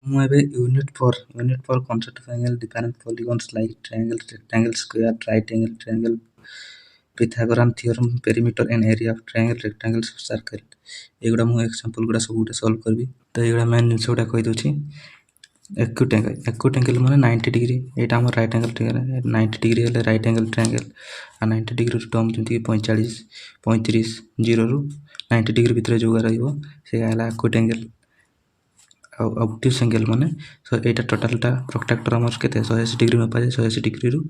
ମୁଁ ଏବେ unit four concept of angle different polygons like triangle rectangle square right angle triangle Pythagorean theorem perimeter and area of triangle rectangle circle ଏଗୁଡ଼ା ମୁଁ example ଗୁଡ଼ା ସବୁ ଗୋଟେ solve କରିବି। ତ ଏଇଗୁଡ଼ା ମେନ୍ ଜିନିଷ ଗୁଡ଼ା କହିଦେଉଛି। acute angle ମାନେ 90 डिग्री ଏଇଟା ଆମର ରାଇଟ୍ ଆଙ୍ଗେଲ ଟ୍ରାୟାଙ୍ଗଲ 90 डिग्री ହେଲେ ରାଇଟ୍ ଆଙ୍ଗେଲ ଟ୍ରାୟାଙ୍ଗଲ ଆଉ 90 डिग्री ଟର୍ମ ଯେମିତିକି 45 35 0ରୁ 90 डिग्री ଭିତରେ ଯୋଉଟା ରହିବ ସେଇଟା ହେଲା acute angle। ଆଉ obtuse angle ମାନେ ଏଇଟା ଟୋଟାଲଟା ପ୍ରୋଟ୍ରାକ୍ଟର ଆମର କେତେ 180 डिग्री ମପାଯାଏ 180 डिग्रीରୁ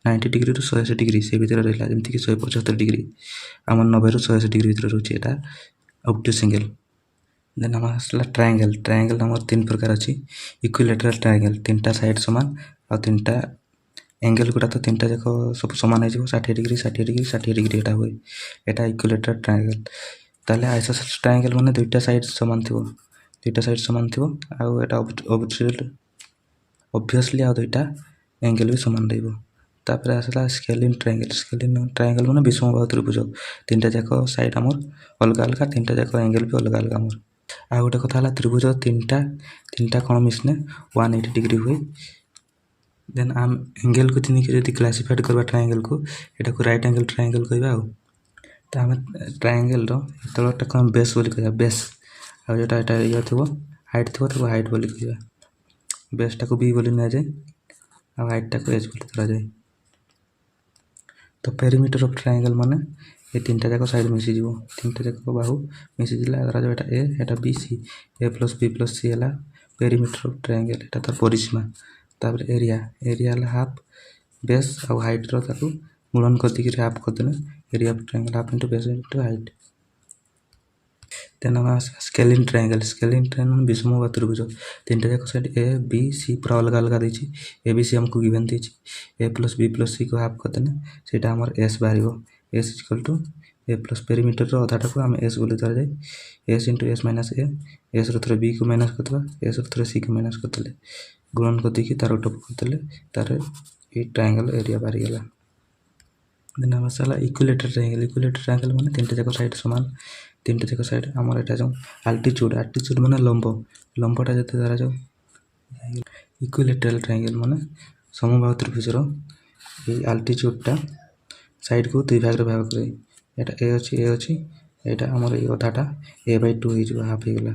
90 डिग्रीରୁ 180 डिग्री ସେ ଭିତରେ ରହିଲା ଯେମିତିକି 175 डिग्री ଆମର 90ରୁ 180 डिग्री ଭିତରେ ରହୁଛି ଏଇଟା obtuse angle। देन आम आसला ट्रायंगल आम तीन प्रकार अच्छी इक्विलेटराल ट्रायंगल तीनटा साइड सामान आ तीनटा एंगल गुड़ा तो तीनटा जाक सब सामान हो 60 डिग्री 60 डिग्री 60 डिग्री एटा हुए एटा इक्विलेटराल ट्रायंगल। ताले आइसोसेलेस ट्रायंगल माने दुईटा साइड सामान थी आउ एटा ऑब्वियसली आ दुईटा एंगल भी सामान रहिबो। तापर आसला स्केलिन ट्रायंगल माने विषमबाहु त्रिभुज तीनटा जाक साइड आमर अलग अलग तीनटा जाक एंगल भी अलग अलग आमर। आ गोटे कथा है त्रिभुज तीनटा कौन मिसने 180 डिग्री हुए। देन आम एंगल को तीन के क्लासीफाइड करवा ट्रायंगल को एटा को राइट एंगल ट्रायंगल कहबा। तो आम ट्रायंगल तलटा कौन बेस बोली कहबा बेस आ जोटा एटा या थबो हाइट थबो तब हाइट बोली कहबा बेसटा को बी बोली ना जाए आ हाइटटा को एच बोली धरा जाए। तो पेरीमीटर ऑफ ट्रायंगल माने ये तीनटा जाक साइड मिसी तीनटा जाक बाहु मिसी धरा जो ए एटा B C A plus B plus C है पेरीमीटर ऑफ ट्रायंगल एटा तार परिसीमा। तापर एरिया हाफ बेस आउ हाइट रो ताकू गुणन कर दी हाफ कर देने area of triangle half into base into height. Then हम स्केलिन ट्रायंगल विषमबाहु त्रिभुज तीनटा जाक साइड ए बी सी पूरा अलग अलग देछि ए बी सी हमको गिवन देछि a plus B plus c को हाफ कर देने सेटा हमर एस बाहरिबो s equal to a plus perimeter रो अधाटा को हम एस बोली धरा जाए s into s minus a s रो थरे बी को माइनस करदबा एस रो थरे सी को माइनस करदेले गुणन कर देकी तार टॉप करदेले तार ए ट्रायंगल एरिया बाहरी गेला। देन हम आसला इक्विलेटरल ट्रायंगल माने तीनटा जाक साइड समान तीनटा जाक साइड हमर एटा जो आल्टीट्यूड माने लंबटा जते धरा जाओ इक्विलेटरल ट्रायंगल माने समबाहु त्रिभुज रो ए आल्टीट्यूडटा साइड को दुई भाग रे भाग करे एटा ए अछि एटा हमर ए अधाटा a/2 हे जो हाफ हे गेला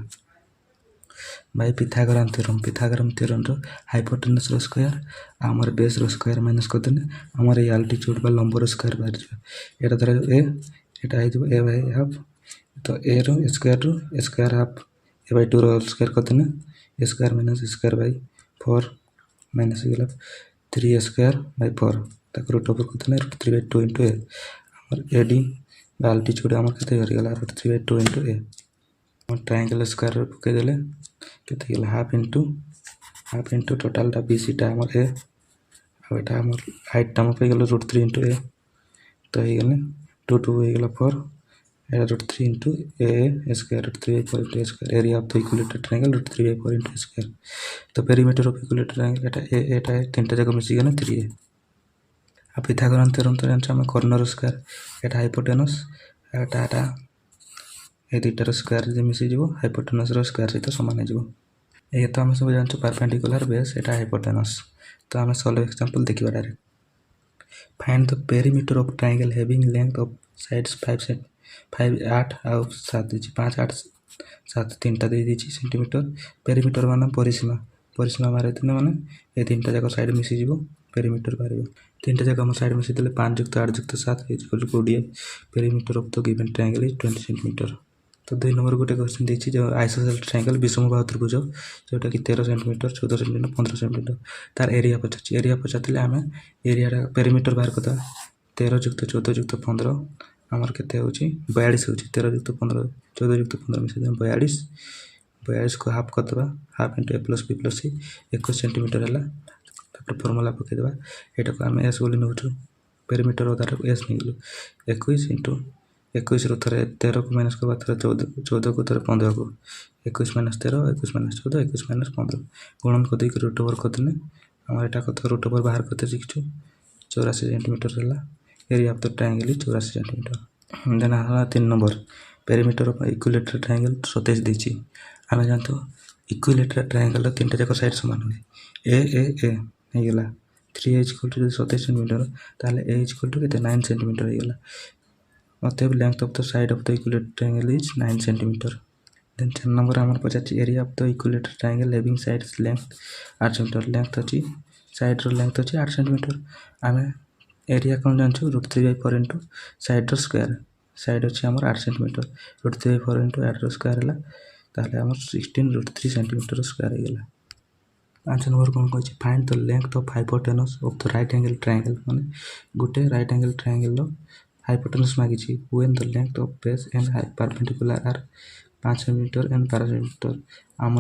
बाय पिथागोरन थ्योरम रो हाइपोटेनस रो स्क्वायर हमर बेस रो स्क्वायर माइनस कर देने हमर ए आल्टीट्यूड बा लंब रो स्क्वायर बाहर जो एटा धरा ए एटा हे जो a/2 हाफ तो ए रो स्क्वायर हाफ a/2 रो स्क्वायर कर देने a square minus square by 4 minus गेला 3 स्क्वायर बाय 4 तक रूट ओवर कर देने √3/2 इनटू a हमर एडी आल्टीट्यूड हमर केते हो गेला √3/2 इनटू a हम ट्रायंगल स्क्वायर पके देले केते गेला हाफ इनटू टोटल टा बीसी टा हमर a आ एटा हमर हाइट टा पे गेला √3 इनटू a तो हे गेले 2 2 हे गेला 4 एटा √3 into a square √3/4 into a square area of the equilateral triangle √3/4 into a square. तो पेरीमीटर ऑफ इक्विलेटरल ट्रायंगल एटा तीनटा जगह मिसी गने 3a। आ पिथागोरन थ्योरम तो जानछ हम कॉर्नर स्क्वायर एटा हाइपोटेनस एटा ए दुईटार स्क्वायर जे मिसी जीवो हाइपोटेनस रो स्क्वायर सहित समान हे जीवो ए तो हम सब जानछ परपेंडिकुलर बेस एटा हाइपोटेनस। तो हम सॉल्व एग्जांपल देखिबा direct find the perimeter of triangle having length of sides 5 8 और 7 दिछि 5 8 7 तीनटा दे दिछि सेंटीमीटर पेरीमीटर माने परिसीमा मारे तने माने ए तीनटा जाक साइड मिसी जीवो पेरीमीटर बाहरिबो तीनटा जाक हम साइड मिसी देले 5 + 8 + 7 equal to 20 perimeter of the given triangle is 20 centimetre. तो 2 नंबर गोटे क्वेश्चन देछि जो आइसोसेलेस ट्रायंगल विषमबाहु त्रिभुज जोटा कि 13 सेंटीमीटर 14 सेंटीमीटर 15 सेंटीमीटर तार एरिया पचातिले आमे एरिया पेरीमीटर बाहर करता 13 + 14 + 15 हमर केते होछि 42 होछि 13 + 15 14 + 15 मिसे 42 को हाफ कर देबा half into a + b + c 21 centimetre हला तापर फार्मूला पके देबा एटा को हम s बोली नउछु पेरीमीटर ओदार s निगलो 21 इनटू 21 रो थरे 13 को माइनस करबा थरे 14 को थरे 15 को 21 - 13 21 - 14 21 - 15 गुणन को देके रूट ओवर कर देने हमर एटा को रूट ओवर बाहर करते शिखछु 84 सेंटीमीटर हला area of the triangle is 84 centimetre. Then हला 3 number perimeter of equilateral triangle 27 देछि हमें जानतो इक्विलेटराल ट्रायंगल तीनटा जाक साइड समान हुए ए ହେଇଗଲା 3a इक्वल टू 27 सेंटीमीटर ताहले a इक्वल टू केते 9 सेंटीमीटर ହେଇଗଲା अतएव length of the side of the equilateral triangle is 9 centimetre then 4 number हमर पचाची area of the equilateral triangle having sides length 8 centimetre length अछि side रो length अछि 8 centimetre आमे एरिया कोन जानछु √3/4 इनटू साइड रो स्क्वायर साइड अछि हमर 8 सेंटीमीटर √3/4 इनटू 8 रो स्क्वायर हला ताहले हमर 16 √3 सेंटीमीटर स्क्वायर ହେଇଗଲା 5 नंबर कौन कह find the length of hypotenuse of the right angle triangle माने गोटे राइट एंगल ट्रायंगल रो हाइपोटेनस मागी छी when the length of base and perpendicular are 5 centimetre and 12 centimetre आम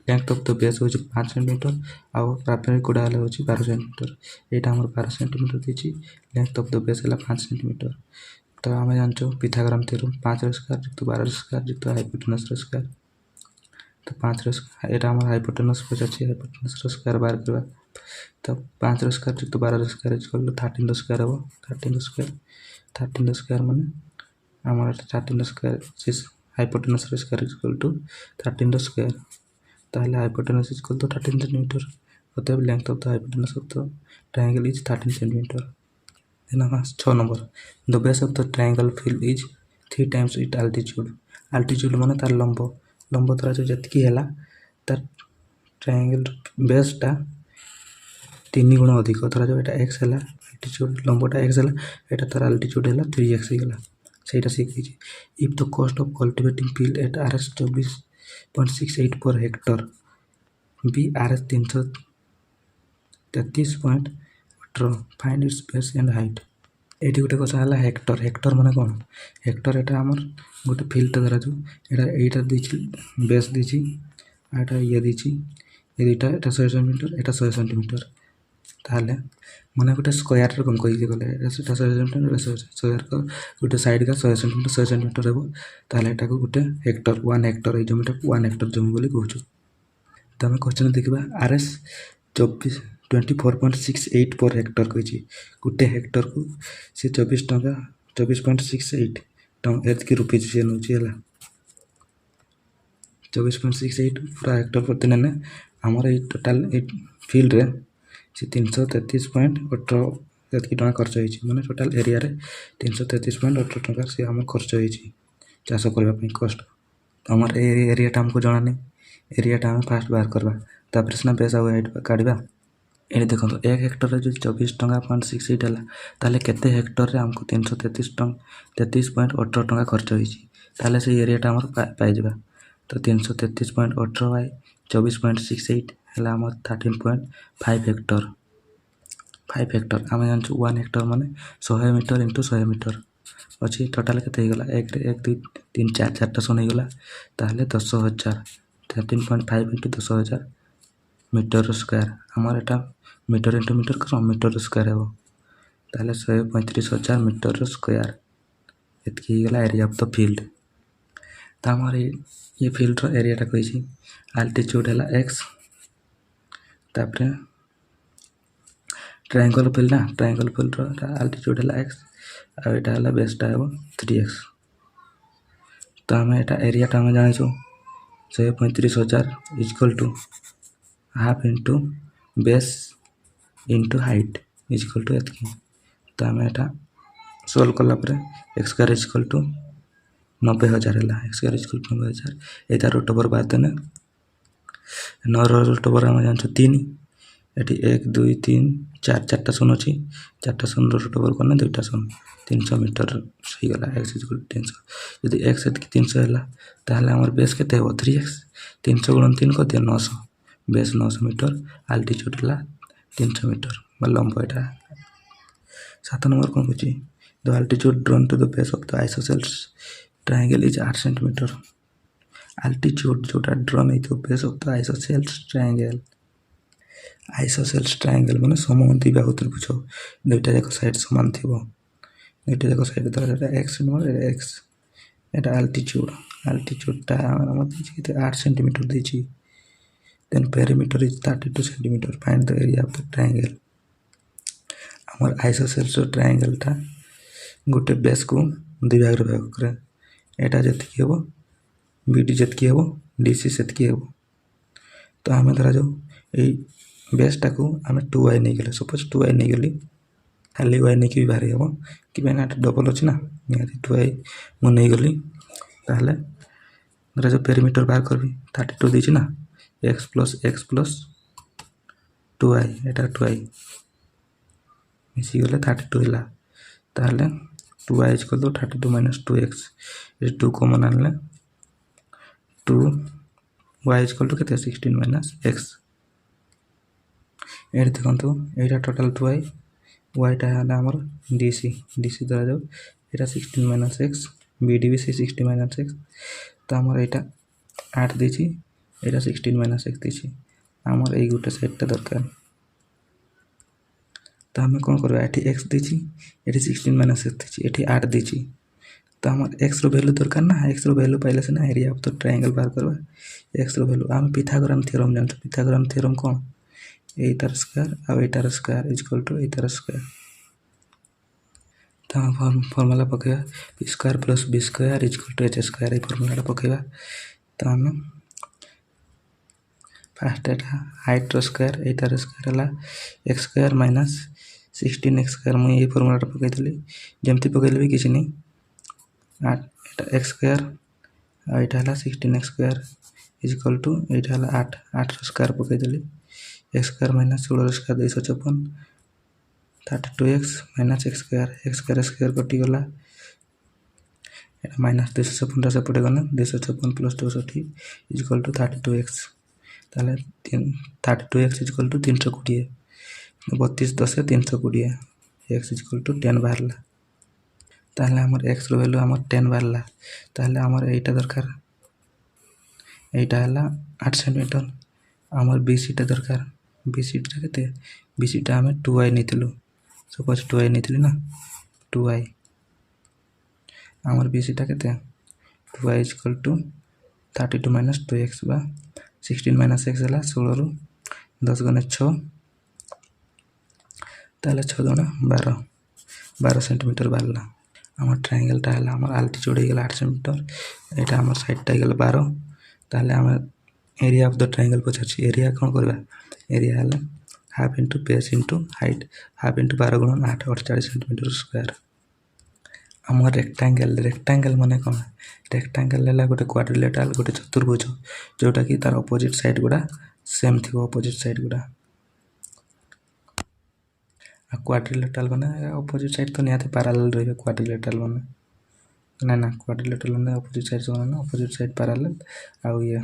लेंथ ऑफ द बेस हो 5 सेंटीमीटर आ perpendicular हो 12 centimetre एटा हमर 12 centimetre देछि लेंथ ऑफ द बेस हला 5 सेंटीमीटर तो आमे जानछो पिथागोरम थ्योरम 5 रो स्क्वायर + 12 रो स्क्वायर + हाइपोटेनस रो स्क्वायर तो 5 रो एटा हमर हाइपोटेनस पचाची हाइपोटेनस रो स्क्वायर बाहर करबा तो 5 रो स्क्वायर + 12 रो स्क्वायर इक्वल टू 13 रो स्क्वायर हो 13 रो स्क्वायर माने हमर 13 रो स्क्वायर सिस हाइपोटेनस रो स्क्वायर इक्वल टू 13 रो स्क्वायर ताहले हाइपोटेनस इक्वल टू 13 सेंटीमीटर अतएव length of the hypotenuse of the triangle is 13 centimetre then हम 6 number the base of the triangle fill is 3 times it altitude माने तार लंब तरा जो जतकी हैला तार ट्रायंगल बेस टा 3 गुण अधिक तरा जो एटा x हैला अल्टीट्यूड लंबटा x हैला एटा तार अल्टीट्यूड हैला 3x हैला सेटा सिखि छी if the cost of cultivating field at RS 24.68 per hectare be RS 333.18 find its base and height एटी गोटे कथा हला हेक्टर माने कोन हेक्टर एटा हमर गोटे फील्ड धरा जो एटा दिछि बेस दिछि एटा ये दिछि ए दुटा एटा 100 सेंटीमीटर एटा 100 सेंटीमीटर ताले माने गोटे स्क्वायर रो कम कहि गले एटा 100 सेंटीमीटर 100 स्क्वायर को गोटे साइड का 100 सेंटीमीटर हेबो ताले एटा को गोटे हेक्टर 1 हेक्टर ए जमीटा 1 हेक्टर जमी बोली कहउछु तमे क्वेश्चन देखिबा RS 24.68 पर हेक्टर कहि गोटे हेक्टर को से 24 टका 24.68 टका एत की रुपीज से नउची हला 24.68 पूरा हेक्टर पर दिन ने हमर ए टोटल ए फील्ड रे से 333.18 एत की टका खर्च होई माने टोटल एरिया रे 333.18 टका से हमर खर्च होई चाष करबा पई कॉस्ट हमर एरिया टा हमको जाना नहीं एरिया टा हम फास्ट बाहर करबा तापर सना पैसा हाइट काढबा एने देखो 1 हेक्टर रे जो 24 टका 0.68 हला ताले केते हेक्टर रे हमको 333.18 टका खर्च होई ताले से एरिया टा हमर पाई जबा तो 333.18 बाय 24.68 हला हमर 13.5 हेक्टर 5 हेक्टर आमे जानछु 1 हेक्टर माने 100 मीटर * 100 मीटर अछि टोटल केते हेगला 1 रे 1 2 3 4 4टा सोन हेगला ताले 10000 13.5 * 10000 मीटर स्क्वायर हमर एटा मीटर * मीटर कर मीटर स्क्वायर हेबो ताले 135000 मीटर स्क्वायर एतकी हेगला एरिया ऑफ द फील्ड त हमर ये फील्ड रो एरिया टा कहि छी अल्टीट्यूड हला x तापरे ट्रायंगल फील्ड रो अल्टीट्यूड हला x आ एटा हला बेस टा हेबो 3x त हम एटा एरिया टा हम जानै छु 135000 equal to half into base into height equal to एतकी त हम एटा सॉल्व करला परे x स्क्वायर इक्वल टू 90000 हला x square equal to 90000 Etah root over बाद ने 9 रो रूट ओवर हम जान छु 3 एटी 1 2 3 4 चारटा सोन अछि चारटा सोन रो रूट ओवर करने दुईटा सोन 300 मीटर सही गला x इक्वल टू 300 यदि x एतकी 300 हला ताहले हमर बेस केते हो 3x 300 * 3 को 900 बेस 900 मीटर अल्टीट्यूड हला 300 मीटर लंब एटा 7 नंबर कोन कुची the altitude drawn to the base of the isosceles triangle is 8 centimetre altitude जोटा ड्रॉन है तो base of the isosceles triangle माने समोन्ती बाहु त्रिभुज दुईटा जाक साइड समान थिबो दुईटा जाक side the x number x Etah altitude टा मतलब 8 सेंटीमीटर देछि then perimeter is 32 centimeter find the area of the triangle हमर आइसोसेल्स ट्रायंगल टा गोटे बेस को दुई भाग रे भाग करे एटा जतकी हेबो बीडी जतकी हेबो डीसी सेतकी हेबो तो आम धरा जाऊ यही बेसटा को आम 2y नहीं गले सपोज 2y नहीं गली खाली y नहीं कि बाहरी हम कि डबल अच्छे ना निहाती 2y मुझे नहीं गली ताहले धरा जो पेरीमीटर बाहर करी 32 देछि ना x प्लस 2y एटा 2y मिसी गले 32 है ताहले 2y equal to 32 minus 2x ये 2 कॉमन आनले 2y इक्वल टू केते 16 माइनस x ये देखो यहाँ टोटाल 2y yटा है आमर dc धरा जाऊ यहाँ 16 माइनस x bd भी से 16 माइनस x तो आमर यहाँ 8 देछि यहाँ 16 माइनस x देछि आमर यही गोटे साइडटा दरकार तो आम कौन करवा ये x देछि ये 16 माइनस x देछि ये 8 देछि तो आम x वैल्यू दरकार ना x वैल्यू पाइले से एरिया ऑफ द ट्रायंगल बाहर करवा x वैल्यू आम पिथागोरम थ्योरम जानते पिथागोरम थ्योरम कौन एटार स्क्वायर और एटार स्क्वायर इक्वल टू एटार स्क्वायर तो हम फॉर्मूला पकेबा p square plus b square equal to h square ये फॉर्मूला पकेबा तो आम फास्ट एटा हाइट स्क्वायर एटार स्क्वायर है x square minus 16x square मुझे ये फॉर्मूला पकईली जमती पकईले भी किसी नहीं 8 x स्क्वायर और यहाँ है 16x स्क्वायर इक्वल टू यहाँ है 8 स्क्वायर पकईदेली x square minus 16 square 254 32x minus x square square कटिगला माइनस 256 से पटे गले 256 प्लस 260 इक्वल टू 32x ताले 32x equal to 320 32 10 320 x equal to 10 बाहरला ताहले हमर x वैल्यू हमर 10 बाहरला ताहले हमर एटा दरकार एटा हला 8 सेंटीमीटर हमर BC टा दरकार BC टा केते BC टा हमें 2y नितिलु सपोज 2y नितिलि ना 2y हमर BC टा केते 2y equal to 32 minus 2x बा 16 माइनस x हला 16 रु 10 गुणे 6 ताले 6 गुणे 12 सेंटीमीटर बाहरला हमर ट्रायंगलटा हला हमर अल्टीट्यूड हो गला 8 सेंटीमीटर एटा हमर साइडटा हो गला 12 ताले हमर एरिया ऑफ द ट्रायंगल पछाछि एरिया कोन करबा एरिया हला half into base into height half into 12 गुणन 8 48 सेंटीमीटर स्क्वायर हमर रेक्टेंगल माने कोन रेक्टेंगल हला गोटे क्वाड्रिलेटरल गोटे चतुर्भुज जोटा कि तार अपोजिट साइड गुडा सेम थिबो अपोजिट साइड गुडा क्वाड्रिलेटरल माने अपोजिट साइड तो निहाते पैरेलल रहिबे क्वाड्रिलेटरल माने ना क्वाड्रिलेटरल माने अपोजिट साइड माने अपोजिट साइड पैरेलल आ ये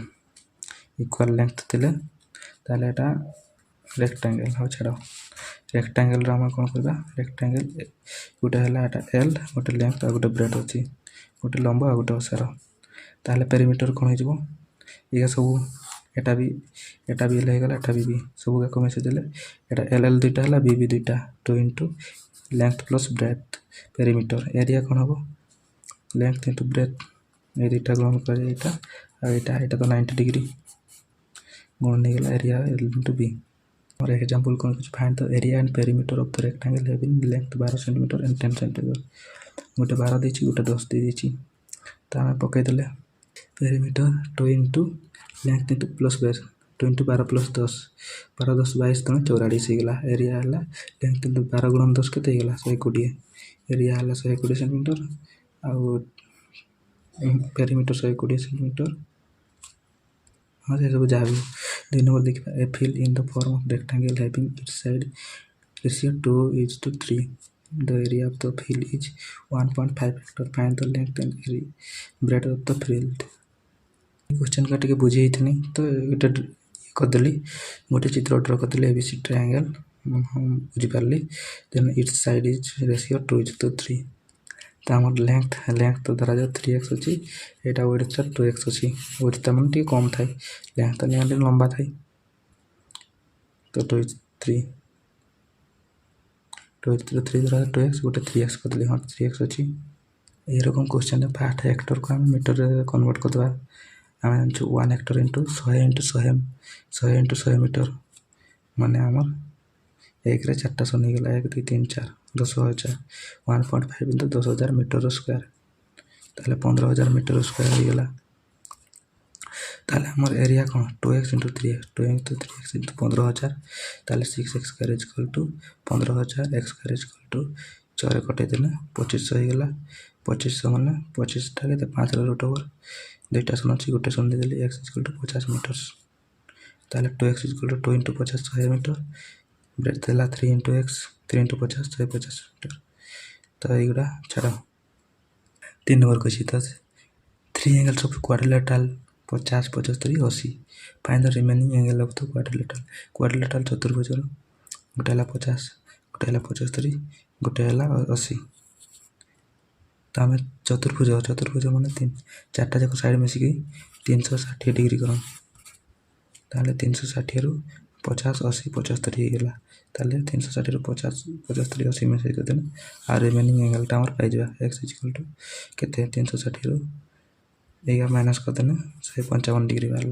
इक्वल लेंथ थिले ताले एटा रेक्टेंगल हो छाड़ो रेक्टेंगल रो हम कोन करबा रेक्टेंगल गोटे हला एटा l गोटे लेंथ आ गोटे ब्रेथ अछि गोटे लंबा आ गोटे ओसार ताले पेरीमीटर कोन हो जबो ये सब एटा भी ले गला एटा भी सब का कमे से देले एटा l दुटा हला b दुटा 2 into length plus breadth perimeter area कोन हबो लेंथ इनटू ब्रेथ ए दुटा गुणन कर एटा आ एटा तो 90 डिग्री गुणन नहीं गला एरिया l इनटू b और एग्जांपल कौन कुछ find the area and perimeter of the rectangle having length 12 centimetre and 10 centimetre गोटे 12 देछि गोटे 10 दे देछि त हम पकई देले perimeter 2 into length into plus base 2 into 12 plus 10 12 10 22 तो 44 हो गला एरिया हला लेंथ इनटू 12 गुणन 10 केते गला 120 एरिया हला 120 सेंटीमीटर आ पेरीमीटर 120 सेंटीमीटर हाँ से सब जाबी 2 नंबर देखिबा a field in the form of rectangle having its side ratio 2:3 the area of the field is 1.5 hectare find the length and breadth of the field question का टिके बुझी हितनी तो एटा कर देली गोटे चित्र ड्रा कर देली एबीसी ट्रायंगल हम बुझी पारली then its side is ratio 2:3 तो हमर लेंथ तो धरा जा 3x अछि एटा विड्थ 2x अछि विड्थ त मन टी कम थाई लेंथ त निहाती लंबा थाई तो 2:3 धरा 2x गोटे 3x कर देली हां 3x अछि ए रकम क्वेश्चन है फास्ट हेक्टर को हम मीटर रे कन्वर्ट कर दबा हम 1 हेक्टर इनटू 100 मीटर माने हमर एक रे 4टा सनी गेला 1 2 3 4 10000 1.5 इनटू 10000 मीटर स्क्वायर ताले 15000 मीटर स्क्वायर हो गेला ताले हमर एरिया कौन 2x into 3x 2 into 3x into 15,000 ताले 6x square is equal to 15,000 x square is equal to 4 कटे देने 2500 हो गला 2500 माने 25 टा के 5 रो रूट ओवर दुईटा शून्य अछि गोटे शून्य दे देली x is equal to 50 metre ताले 2x is equal to 2 into 50 100 metre breadth देला 3 इंटू x 3 इंटू 50 150 मीटर तो एगुड़ा छाड़ 3 नंबर क्वेश्चन था 3 angles of quadrilateral 50 75 80 find the remaining angle of the quadrilateral चतुर्भुज गोटे है 50 गोटे है 75 गोटे है 80 तो आम चतुर्भुज मैंने 4टा जाक साइड मिसिकी 360 डिग्री करम ताले 360 रु 50 80 75 होगला ताले 360 रु 50 75 80 मिस कर आ रिमेनिंग एंगल टा पाई x इज इक्वल टू केते 360 रु एक माइनस कर देना 155 डिग्री बाहर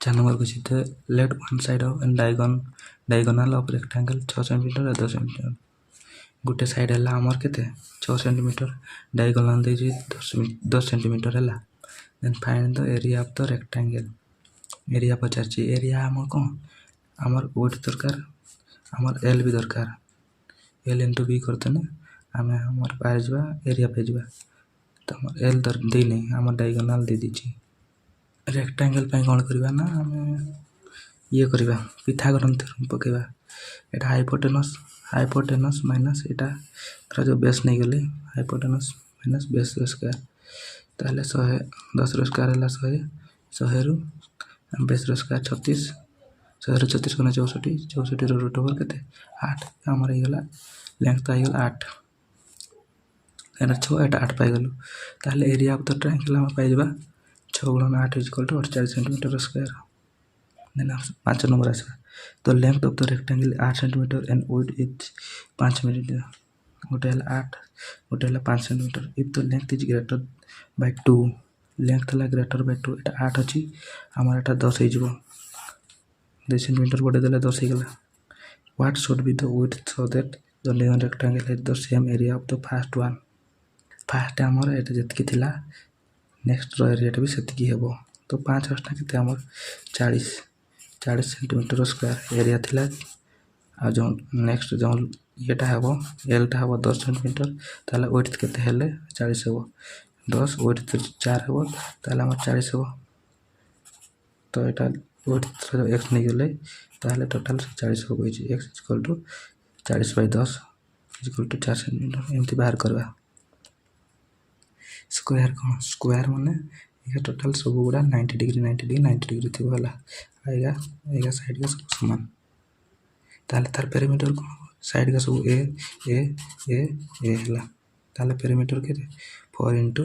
4 number question let one side of and diagonal of rectangle 6 centimetre और 10 सेंटीमीटर गोटे साइड है आमर केते 6 सेंटीमीटर डायगोनल दे 10 सेंटीमीटर है then find the area of the rectangle area पचार एरिया आम कौन आमर वेट दरकार आमर एल भी दरकार एल इंटू बी करते आम आमर पाई जा एरिया पाई तो आम एल दे नहीं आम डायगोनल दे दीजिए रेक्टेंगल पे कौन करवा ना आम ये करवा पिथागोरस थ्योरम पकेबा एटा हाइपोटेनस माइनस एटा जो बेस नहीं गले हाइपोटेनस माइनस बेस स्क्वायर ताले 100 10 रो स्क्वायर है 100 रु बेस रो स्क्वायर 36 100 रु 36 गुना 64 64 रो रूट ओवर केते 8 हमर गला लेंथ तो आइगला 8 एटा 6 एटा 8 पाई गलु ताले एरिया ऑफ द ट्रायंगल हम पाई जबा 6 गुणा 8 is equal to 48 centimetre square then 5 number आसबा तो length of the rectangle 8 centimetre and width is 5 millimetre गोटे है 8 गोटे है 5 centimetre if the length is greater by 2 length है ग्रेटर बाय 2 एटा 8 अछि हमर एटा 10 हो जिवो 2 सेंटीमीटर बडे देले 10 हो गला what should be the width so that the given rectangle has the same area of the first one first हमर एटा जतकी थिला नेक्स्ट रो एरिया भी सेतिकी हेबो तो 5 8 केते हमर 40 सेंटीमीटर स्क्वायर एरिया थिला आ जो नेक्स्ट जो येटा हेबो एल टा हेबो 10 सेंटीमीटर ताले विड्थ केते हेले 40 हेबो 10 विड्थ 4 हेबो ताले हमर 40 हेबो तो एटा विड्थ x नहीं गेले ताले टोटल 40 हो गई x equal to 40 by 10 equal to 4 centimetre एमती बाहर करबा स्क्वायर कौन स्क्वायर माने ये टोटल सब गुड़ा 90 डिग्री थी वाला आएगा साइड का सब समान ताले तार पेरीमीटर कौन साइड का सब ए हला ताले पेरीमीटर के 4 इंटू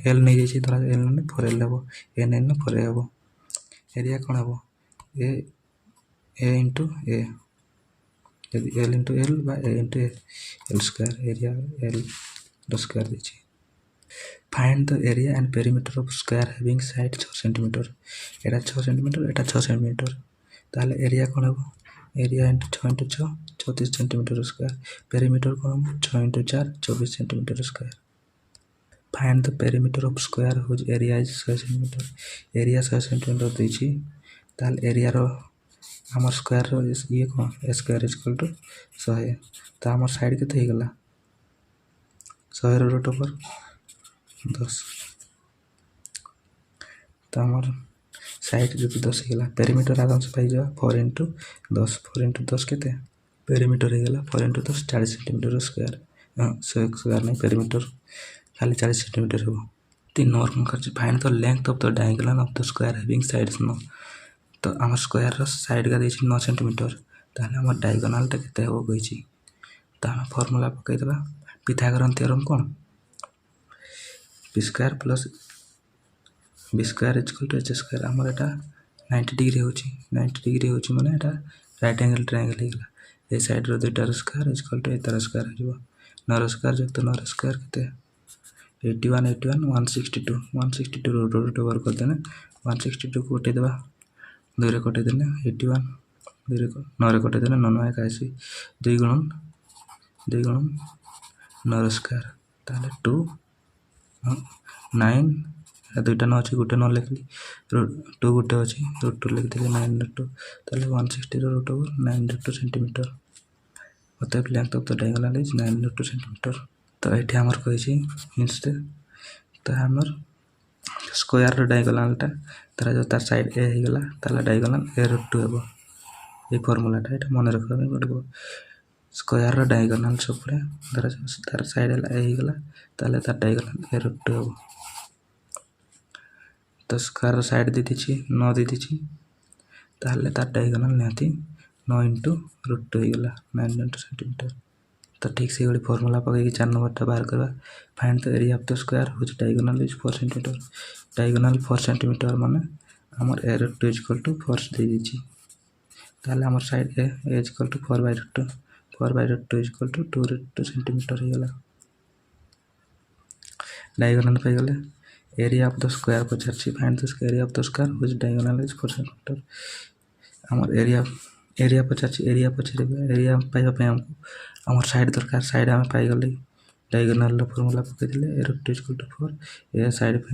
एल नहीं जाइए धरा एल ने 4 एल हेबो ए नहीं ना 4 हेबो एरिया कौन हेबो a into a l into l बा a into l square area l square दीजिए find the area and perimeter of square having side 6 centimetre एटा 6 सेंटीमीटर एटा 6 सेंटीमीटर ताले एरिया कौन हेबो area into 6 into 6 34 centimetre square perimeter कौन 6 into 4 24 centimetre square find the perimeter of square whose area is 6 centimetre area 6 centimetre देछि ताले area रो हमर square rho ये कौन स्क्वायर इज इक्वल टू 100 तो हमर साइड केते हे गला 100 रो रूट ओवर 10 तो हमार साइड जो 10 होगा पेरीमीटर आराम से पाई जा 4 इंटू 10 के पेरीमीटर होगा 4 इंटू 10 40 सेंटीमीटर स्क्वायर स्क्वायर नहीं पेरीमीटर खाली 40 सेंटीमीटर हो 3 नंबर कौन कर find the length of the diagonal of the square having sides 9 तो आम स्क्वायर साइड का देछि 9 सेंटीमीटर ताले हमर डायगोनल टा केते हो गई तो हम फार्मूला पकई देबा पिथागोरस थ्योरम कौन B square plus B square is equal to H square आमर एटा 90 डिग्री होची 90 डिग्री होची माने एटा राइट एंगल ट्रायंगल हेगला ए साइड रो दुटा स्क्वायर इज इक्वल टू ए तार स्क्वायर हो नर स्क्वायर जो तो नर स्क्वायर केते 81 162 162 रूट ओवर कर देना 162 को कटे देबा 2 रे कटे देना 81 2 रे 9 रे कटे देना 9 81 2 गुणन नर स्क्वायर ताले 2 9 दुईटा न अच्छी गोटे न लिखली √2 गोटे अच्छी √2 लिखिदेली 9/2 ताहले 160 √2 9/2 सेंटीमीटर अतएव length of the diagonal is 9/2 centimetre. तो ये आमर कही हिंट्स तो आमर स्क्वायर डायगोनालटा तार जो तार साइड ए होगला ताला डायगोनाल a√2 हेबो ये फॉर्मूलाटा ये मन रखा पड़ो स्क्वायर डायगोनाल सबरे तार साइड ए होगला ताले तार डायगोनाल a√2 हेबो। तो स्क्वायर साइड दे दीची 9 दे दीची ताले तार डायगोनाल निहाती 9 × √2 होगला 9/2 सेंटीमीटर। तो ठीक से गोटे फॉर्मूला पकई 4 नंबरटा बाहर करवा find the area of the square which diagonal is 4 centimetre diagonal 4 centimetre माने हमर a√2 = 4 दे दीची ताले हमर साइड ए = 4/√2 4/√2 = 2√2 सेंटीमीटर होगला। डायगोनल पे गले एरिया ऑफ द स्क्वायर पचारछि find the area of the square which diagonal is 4 centimetre हमर एरिया पचारछि एरिया पचारे एरिया पाइबा पे हमको हमर साइड दरकार साइड हम पाई गले डायगोनल रो फार्मूला पके दिले a√2 = 4 ए साइड पे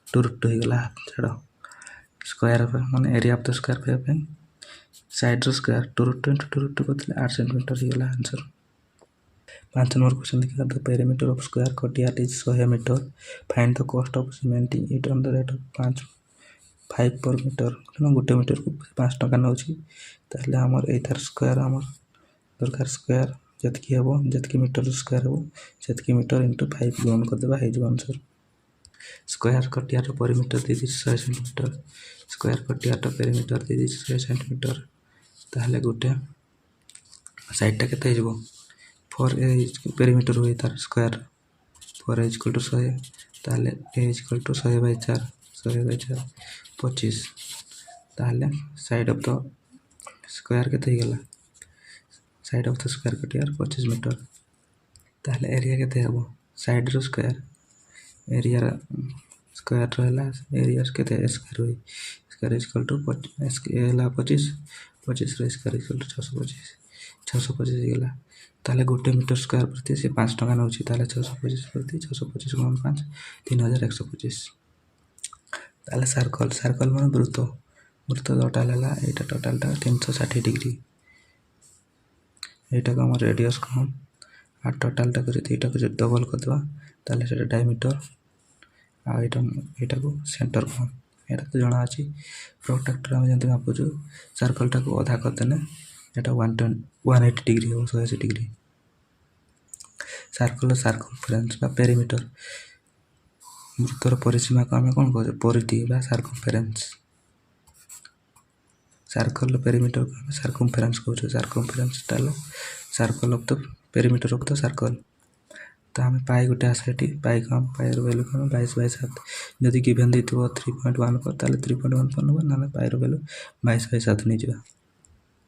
2√2 होगला छाड़ो स्क्वायर पे माने एरिया ऑफ द स्क्वायर पे साइड रो स्क्वायर 2√2 × 2√2 करथिले 8 सेंटीमीटर होगला आंसर। 5 नंबर क्वेश्चन देखिए द पेरीमीटर ऑफ स्क्वायर कटियार is 100 metre find the cost of cementing it on the rate of 5 per metre गोटे मीटर को 5 टका नौछि ताहले हमर एथार स्क्वायर हमर दरकार स्क्वायर जतकी हेबो जतकी मीटर स्क्वायर हेबो जतकी मीटर * 5 गुणन कर देबा हे जो आंसर। स्क्वायर कटियार रो पेरीमीटर दे दी 100 सेंटीमीटर स्क्वायर कटियार रो पेरीमीटर दे दी 100 सेंटीमीटर ताहले गोटे साइडटा केते हेजबो 4 पेरीमीटर हुए तार स्क्वायर 4 = 100 ताहले a = 100/4 100/4 25 ताहले साइड ऑफ द स्क्वायर केते हेगला साइड ऑफ द स्क्वायर कटियार 25 मीटर ताहले एरिया केते हेबो साइड रो स्क्वायर एरिया स्क्वायर रहला एरिया केते स्क्वायर होई स्क्वायर = 25 25 रो स्क्वायर = 625 हेगला ताहले गोटे मीटर स्क्वायर प्रति से 5 टका नौछि ताहले 625 प्रति 625 × 5 3125 ताहले सर्कल माने वृत्त टोटल हला एटा टोटलटा 360 डिग्री एटा का हमर रेडियस कम आ टोटलटा करी एटा को डबल कर देबा ताहले सेटा डायमीटर आ एटा को सेंटर कम एटा तो जणा अछि प्रोट्रैक्टर हम जंते मापुछु सर्कलटा को आधा कर देने एटा 180 डिग्री हो 180 डिग्री सर्कल सर्कमफरेंस बा पेरीमीटर वृत्तर परिसीमा को हमें कोन कहै परिधि बा सर्कमफरेंस सर्कल पेरीमीटर को हमें सर्कमफरेंस कहै circumference Talo circle of the perimeter of the circle तो हमें पाई गोटे आसेटी पाई को हम पाई रो वैल्यू को 22/7 जदि गिवन देथिबो 3.1 पर ताले 3.1 पर नबा ना पाई रो वैल्यू 22/7 नै जिबा।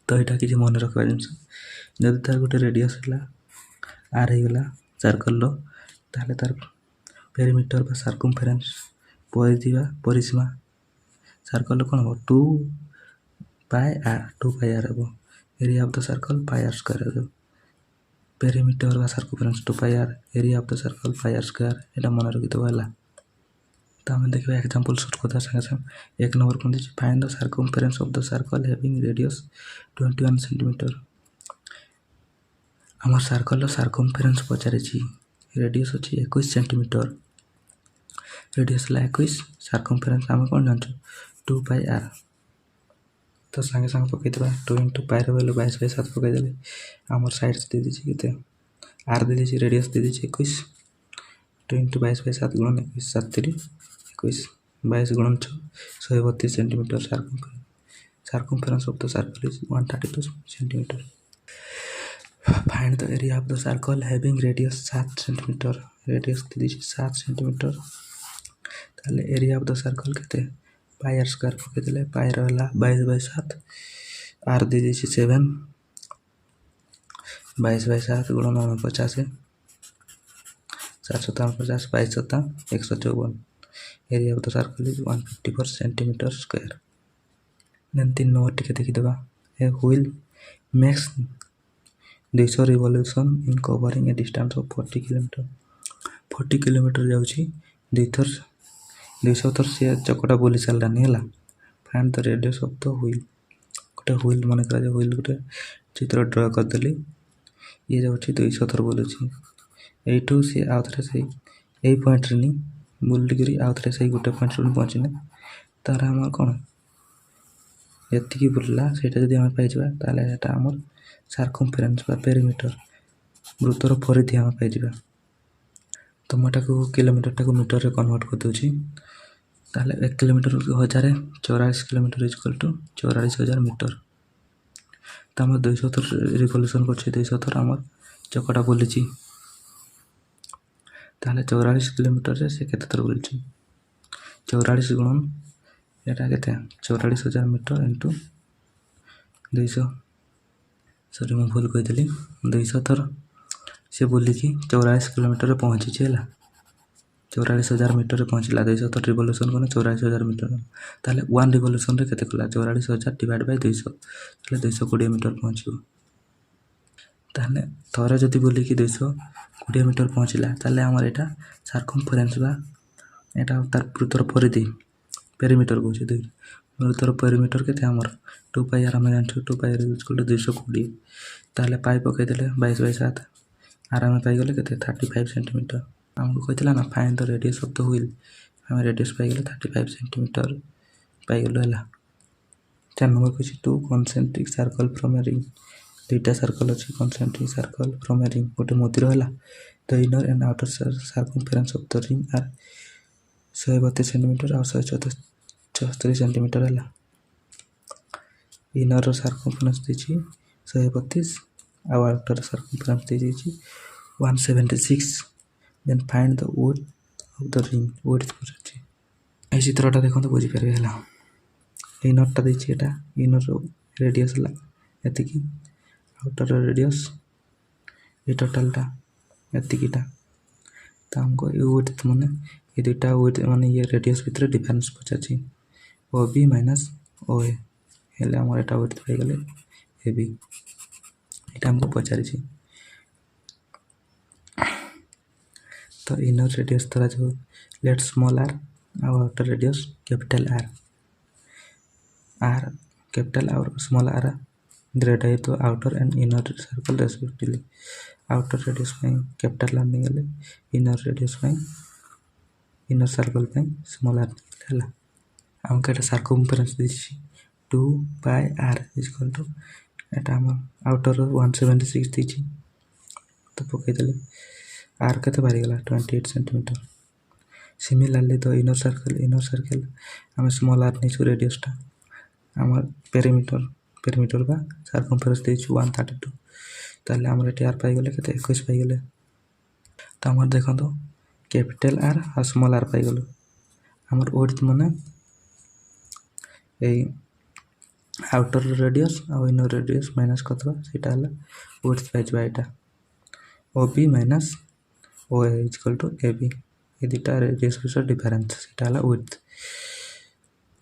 तो एटा कि मन रखबा जिंस जदि तार गोटे रेडियस हला आर हेगला सर्कल रो ताले तार पेरीमीटर बा सर्कमफरेंस परिधि बा परिसीमा सर्कल कोन हो 2πr हेबो area of the circle πr² हेबो पेरीमीटर बा circumference 2πr area of the circle πr² एटा मन रखि तो हला। तो हम देखबा एग्जांपल शॉर्ट करता संगे संग 1 नंबर कोन दिछि find the circumference of the circle having radius 21 centimetre हमर सर्कल रो सर्कमफरेंस पचारे छी रेडियस अछि 21 सेंटीमीटर रेडियस ला 21 सर्कमफरेंस हम कोन जानछु 2πr तो संगे संग पकई देबा 2 * π रो वैल्यू 22/7 पकई देले हमर साइड से दे दिछि केते r दे दिछि रेडियस दे दिछि 21 2 * 22/7 गुणन 21 7 3 21 22 गुणन 6 132 centimetre circumference of the circle is 132 centimetre. Find the area of the circle having radius 7 centimetre radius दे दिछि 7 सेंटीमीटर ताले एरिया ऑफ द सर्कल केते πr² पके देले पाई रहला 22/7 r दे दिछि 7 22/7 गुणन 49 7 7 50 22 7 154 area of the circle is 154 centimetre square. Then 3 number टिके देखि देबा a wheel makes 200 revolution in covering a distance of 40 kilometre जाउछि 2 थर ଦୁଇଶହ ଥର ସେ ଚକଟା ବୁଲି ସାରିଲାନି ହେଲା। Find the radius of the wheel. ଗୋଟେ ହୁଇଲ୍ ମନେ କରାଯାଏ, ହୁଇଲ୍ ଗୋଟେ ଚିତ୍ର ଡ୍ର କରିଦେଲି। ଇଏ ଯାଉଛି 200 ଥର ବୁଲୁଛି। এইଠୁ ସେ ଆଉ ଥରେ ସେଇ ଏଇ ପଏଣ୍ଟରେ ନି ବୁଲିକିରି ଆଉ ଥରେ ସେଇ ଗୋଟେ ପଏଣ୍ଟରେ ପହଞ୍ଚିଲେ ତାର ଆମର କ'ଣ ଏତିକି ବୁଲିଲା ସେଇଟା ଯଦି ଆମେ ପାଇଯିବା ତାହେଲେ ଏଇଟା ଆମର ସାର୍କମ୍ଫରେନ୍ସ ବା ପେରିମିଟର, ବୃତ୍ତର ପରିଧି ଆମେ ପାଇଯିବା। ତ ମୁଁ ଏଟାକୁ କିଲୋମିଟରଟାକୁ ମିଟରରେ କନଭର୍ଟ କରିଦେଉଛି। ତାହେଲେ 1 kilometre 1000 44 kilometre equal to 44,000 metre. ତ ଆମର 200 ଥର ରିଭଲ୍ୟୁସନ୍ କରୁଛି, 200 ଥର ଆମର ଚକଟା ବୁଲିଛି। ତାହେଲେ 44 କିଲୋମିଟରରେ ସେ କେତେ ଥର ବୁଲିଛି? 44 ଗୁଣନ ଏଇଟା କେତେ? 44,000 ମିଟର ଇଣ୍ଟୁ 200। ସରି ମୁଁ ଭୁଲ କହିଥିଲି, 200 ଥର ସେ ବୁଲିକି 44 କିଲୋମିଟରରେ ପହଞ୍ଚିଛି ହେଲା। 44,000 ମିଟରରେ ପହଞ୍ଚିଲା। 200 ଥର ରିଭଲ୍ୟୁସନ୍ କଲେ 44,000 ମିଟର। ତାହେଲେ 1 ରିଭଲ୍ୟୁସନ୍ରେ କେତେ କଲା? 44,000 ଡିଭାଇଡ୍ ବାଇ 200, ତାହେଲେ 220 ମିଟର ପହଞ୍ଚିବ। ତାହେଲେ ଥରେ ଯଦି ବୁଲିକି 220 ମିଟର ପହଞ୍ଚିଲା ତାହେଲେ ଆମର ଏଇଟା ସାର୍କମ୍ଫରେନ୍ସ ବା ଏଇଟା ତାର ବୃତ୍ତର ପରିଧି, ପେରିମିଟର କହୁଛି। ବୃତ୍ତର ପେରିମିଟର କେତେ ଆମର 2πr ଆମେ ଜାଣିଛୁ, 2πr ଇକ୍ୱାଲ୍ ଟୁ 220। ତାହେଲେ ପାଇ ପକାଇଦେଲେ 22/7, ଆର୍ ଆମେ ପାଇଗଲେ କେତେ? 35 ସେଣ୍ଟିମିଟର। ଆମକୁ କହିଥିଲା ନା find the radius of the wheel, ଆମେ ରେଡ଼ିୟସ୍ ପାଇଗଲେ 35 ସେଣ୍ଟିମିଟର ପାଇଗଲୁ ହେଲା। 4 ନମ୍ବର କହିଛି two concentric circle from a ring. ଦୁଇଟା ସାର୍କଲ୍ ଅଛି concentric circle from a ring, ଗୋଟେ ମୋତିର ହେଲା। The inner and outer circumference of the ring are 132 centimetre ଆଉ 174 ସେଣ୍ଟିମିଟର ହେଲା। ଇନର ସାର୍କମ୍ଫରେନ୍ସ ଦେଇଛି 132 ଆଉ ଆଉଟର ସାର୍କମ୍ଫରେନ୍ସ ଦେଇଛି 176। Then find the width of the ring, width ପଚାରୁଛି। এই চিত্রটা দেখুন বুঝিপারে ହେଲା। ଇନରଟା ଦେଇଛି, ଏଇଟା ଇନର ରେଡ଼ିୟସ୍ ହେଲା ଏତିକି, ଆଉଟର ରେଡ଼ିୟସ୍ এই ଟୋଟାଲଟା ଏତିକିଟା। ତ ଆମକୁ ଏ ୱିଡ୍ଥ ମାନେ ଏ ଦୁଇଟା ୱିଡ୍ଥ ମାନେ ଇଏ ରେଡ଼ିୟସ୍ ଭିତରେ ଡିଫରେନ୍ସ ପଚାରିଛି, ଓ ବି ମାଇନସ୍ ଓ ଏ। ହେଲେ ଆମର ଏଇଟା ୱିଡ୍ଥ ପାଇଗଲେ ଏ ବି, ଏଇଟା ଆମକୁ ପଚାରିଛି। ତ ଇନର ରେଡ଼ିୟସ୍ ଧରାଯିବ ଲେଟ୍ ସ୍ମଲ୍ ଆର୍ ଆଉ outer radius capital R. Capital ଆଉ ସ୍ମଲ୍ ଆର୍ ଗ୍ରେଟର୍ ହେଇଥିବ outer and inner circle respectively. Outer radius ପାଇଁ କ୍ୟାପିଟାଲ ଆର୍ ନେଇଗଲେ, ଇନର ରେଡ଼ିୟସ୍ ପାଇଁ ଇନର ସାର୍କଲ୍ ପାଇଁ ସ୍ମଲ୍ ଆର୍ ନେଇଗଲେ ହେଲା। ଆମକୁ ଏଇଟା ସାର୍କମ୍ଫରେନ୍ସ ଦେଇଛି 2πr ଇକ୍ୱାଲ୍ ଟୁ ଏଇଟା ଆମର ଆଉଟର 176 ଦେଇଛି। ତ ପକାଇଦେଲେ ଆର୍ କେତେ ବାହାରିଗଲା 28 ସେଣ୍ଟିମିଟର। ସିମିଲାରଲି ଦ ଇନର ସାର୍କଲ୍ ଆମେ ସ୍ମଲ୍ ଆର୍ ନେଇଛୁ ରେଡ଼ିୟସ୍ଟା, ଆମର ପେରିମିଟର ବା ସାର୍କମ୍ଫରେନ୍ସ ଦେଇଛୁ 132। ତାହେଲେ ଆମର ଏଠି ଆର୍ ପାଇଗଲେ କେତେ? 21 ପାଇଗଲେ। ତ ଆମର ଦେଖନ୍ତୁ କ୍ୟାପିଟାଲ ଆର୍ ଆଉ ସ୍ମଲ୍ ଆର୍ ପାଇଗଲୁ। ଆମର ୱିଡ୍ଥ ମାନେ এই ଆଉଟର ରେଡ଼ିୟସ୍ ଆଉ ଇନର ରେଡ଼ିୟସ୍ ମାଇନସ୍ କରିଦେବା, ସେଇଟା ହେଲା ୱିଡ୍ଥ ପାଇଯିବା। ଏଇଟା O B minus O A equal to A B, ଏ ଦୁଇଟା ରେଡ଼ିୟସ୍ ଭିତରେ ଡିଫରେନ୍ସ, ସେଇଟା ହେଲା ୱିଡ୍ଥ।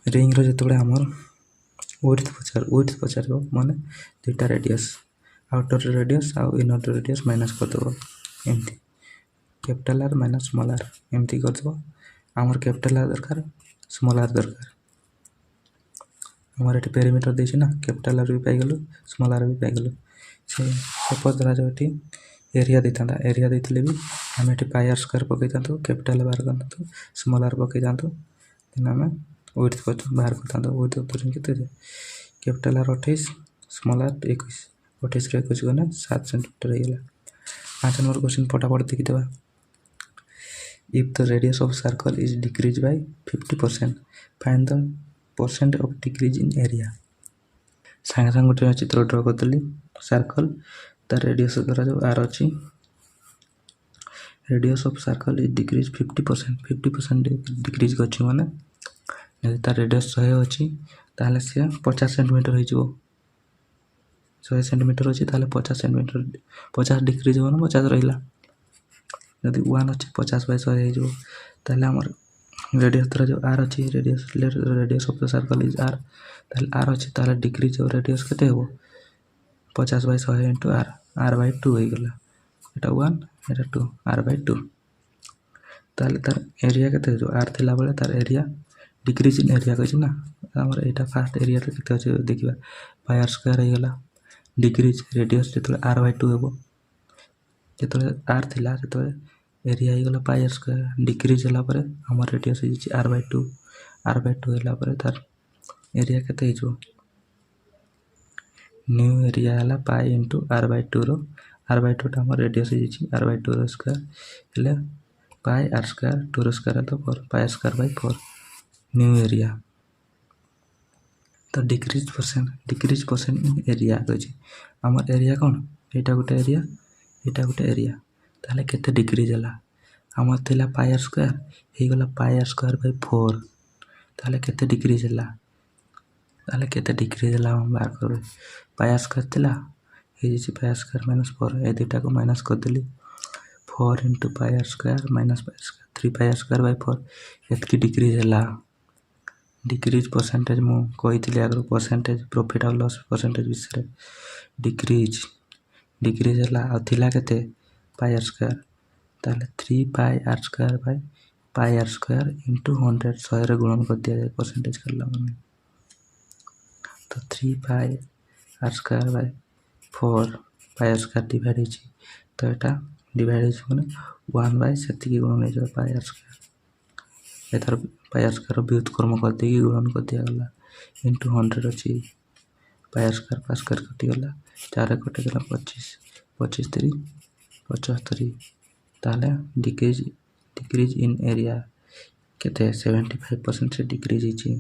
ରିଙ୍ଗର ଯେତେବେଳେ ଆମର ୱିଡ୍ଥ ପଚାରିବ ମାନେ ଦୁଇଟା ରେଡ଼ିୟସ୍, ଆଉଟର ରେଡ଼ିୟସ୍ ଆଉ ଇନର ରେଡ଼ିୟସ୍ ମାଇନସ୍ କରିଦେବ, ଏମିତି କ୍ୟାପିଟାଲ ଆର୍ ମାଇନସ୍ ସ୍ମଲ୍ ଆର୍ ଏମିତି କରିଦେବ। ଆମର କ୍ୟାପିଟାଲ ଆର୍ ଦରକାର, ସ୍ମଲ୍ ଆର୍ ଦରକାର। ଆମର ଏଠି ପେରିମିଟର ଦେଇଛି ନା, କ୍ୟାପିଟାଲ ଆର୍ ବି ପାଇଗଲୁ, ସ୍ମଲ୍ ଆର୍ ବି ପାଇଗଲୁ। ସପୋଜ୍ ଧରାଯାଉ ଏଠି ଏରିଆ ଦେଇଥାନ୍ତା, ଏରିଆ ଦେଇଥିଲେ ବି ଆମେ ଏଠି ପାଇ ଆର୍ ସ୍କୋୟାର ପକାଇଥାନ୍ତୁ, କ୍ୟାପିଟାଲ ବାହାର କରିଥାନ୍ତୁ, ସ୍ମଲ୍ ଆର୍ ପକାଇଥାନ୍ତୁ, ଦେନ୍ ଆମେ ୱିଡ୍ଥ ବାହାର କରିଥାନ୍ତୁ। ୱିଡ୍ଥ ଅଫ୍ ଦ ରିଙ୍ଗ୍ କେତେ? କ୍ୟାପିଟାଲ ଆର୍ 28, ସ୍ମଲ୍ ଆର୍ 21, 28ରୁ 21 ଗଲେ 7 ସେଣ୍ଟିମିଟର ହେଇଗଲା। 5 ନମ୍ବର କ୍ୱେଶ୍ଚନ୍ ଫଟାଫଟ ଦେଖିଦେବା। If the radius of circle is decreased by 50%, find the percent of decrease in area। ସାଙ୍ଗେ ସାଙ୍ଗେ ଗୋଟେ ଚିତ୍ର ଡ୍ର କରିଦେଲି। ସାର୍କଲ୍ ତା ରେଡ଼ିୟସ୍ ଧରାଯାଉ ଆର୍ ଅଛି, radius of circle is decrease 50% decrease କରିଛି ମାନେ ଯଦି ତା ରେଡ଼ିୟସ୍ 100 ଅଛି ତାହେଲେ ସିଏ 50 ସେଣ୍ଟିମିଟର ହେଇଯିବ। 100 ସେଣ୍ଟିମିଟର ଅଛି ତାହେଲେ 50 ସେଣ୍ଟିମିଟର, 50 ଡିକ୍ରିଜ୍ ହେବ ନା 50 ରହିଲା। ଯଦି 1 ଅଛି 50/100 ହେଇଯିବ। ତାହେଲେ ଆମର ରେଡ଼ିୟସ୍ ଧରାଯାଉ ଆର୍ ଅଛି, ରେଡ଼ିୟସ୍ ଅଫ୍ ଦ ସାର୍କଲ୍ ଇଜ୍ ଆର୍, ତାହେଲେ ଆର୍ ଅଛି, ତାହେଲେ ଡିକ୍ରିଜ୍ ଆଉ ରେଡ଼ିୟସ୍ କେତେ ହେବ? 50/100 ଇଣ୍ଟୁ ଆର୍, r/2 ହେଇଗଲା। ଏଇଟା 1, ଏଇଟା 2, r/2। ताले तार एरिया केते जो आर थिला बेले तार एरिया डिक्रीज इन एरिया कहि ना हमर एटा फास्ट एरिया रे केते अछि देखिबा पाई आर स्क्वायर हे गेला डिक्रीज रेडियस जेतले r/2 हेबो जेतले आर थिला जेतले एरिया हे गेला पाई आर स्क्वायर डिक्रीज होला परे हमर रेडियस हे छि r/2 होला परे तार एरिया केते हे जो न्यू एरिया हला पाई इनटू r/2 रो r/2 टा हमर रेडियस हे छि r/2 रो स्क्वायर हेले पाई आर स्क्वायर 2 रो स्क्वायर तो 4 pi square by 4 new area तो डिक्रीज परसेंट इन एरिया कहि हमर एरिया कोन एटा गोटे एरिया ताले केते डिक्रीज हला हमर थिला पाई आर स्क्वायर हे गेला पाई आर स्क्वायर बाय 4 ताले केते डिक्रीज हला हम बार करबे पाई आर स्क्वायर थिला हे जे पाई आर स्क्वायर माइनस 4 ए दुटा को माइनस कर देली 4 into pi R square minus pi square 3 pi R square by 4 एतकी डिक्रीज हला डिक्रीज परसेंटेज मु कहितली आगर परसेंटेज प्रॉफिट और लॉस परसेंटेज विषय डिक्रीज हला आ थिला केते पाई आर स्क्वायर ताले 3 pi R square by pi R square into 100 100 रे गुणन कर दिया जाए परसेंटेज करला माने तो 3 pi R square by 4 pi R square divide हे छि तो एटा डिवाइड हे छि माने 1 बाय सेति गुणन हे जो पाई आर स्क्वायर एथर पाई आर स्क्वायर व्युत्क्रम कर दे गुणन कर दिया गला into 100 अछि पाई आर स्क्वायर पास कर कटि गला 4 कटि गला 25 25 3 75 ताले डिक्रीज इन एरिया केते 75% से डिक्रीज हे छि